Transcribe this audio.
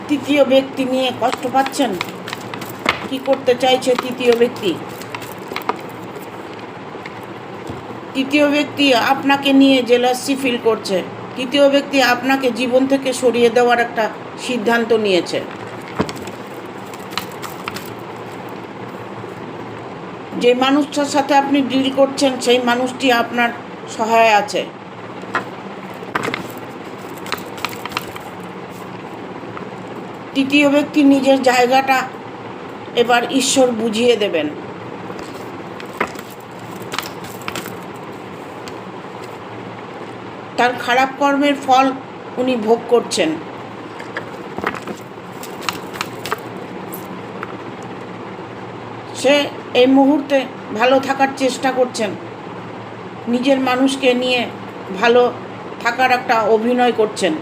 তৃতীয় ব্যক্তি নিয়ে কষ্ট পাচ্ছেন। কি করতে চাইছে তৃতীয় ব্যক্তি? তৃতীয় ব্যক্তি আপনাকে নিয়ে জেলাসি ফিল করছে। তৃতীয় ব্যক্তি আপনাকে জীবন থেকে সরিয়ে দেওয়ার একটা সিদ্ধান্ত নিয়েছে। যে মানুষটার সাথে আপনি ডিল করছেন সেই মানুষটি আপনার সহায় আছে। তৃতীয় ব্যক্তি নিজের জায়গাটা এবার ঈশ্বর বুঝিয়ে দেবেন। তার খারাপ কর্মের ফল উনি ভোগ করছেন। সে এই মুহূর্তে ভালো থাকার চেষ্টা করছেন, নিজের মানুষকে নিয়ে ভালো থাকার একটা অভিনয় করছেন।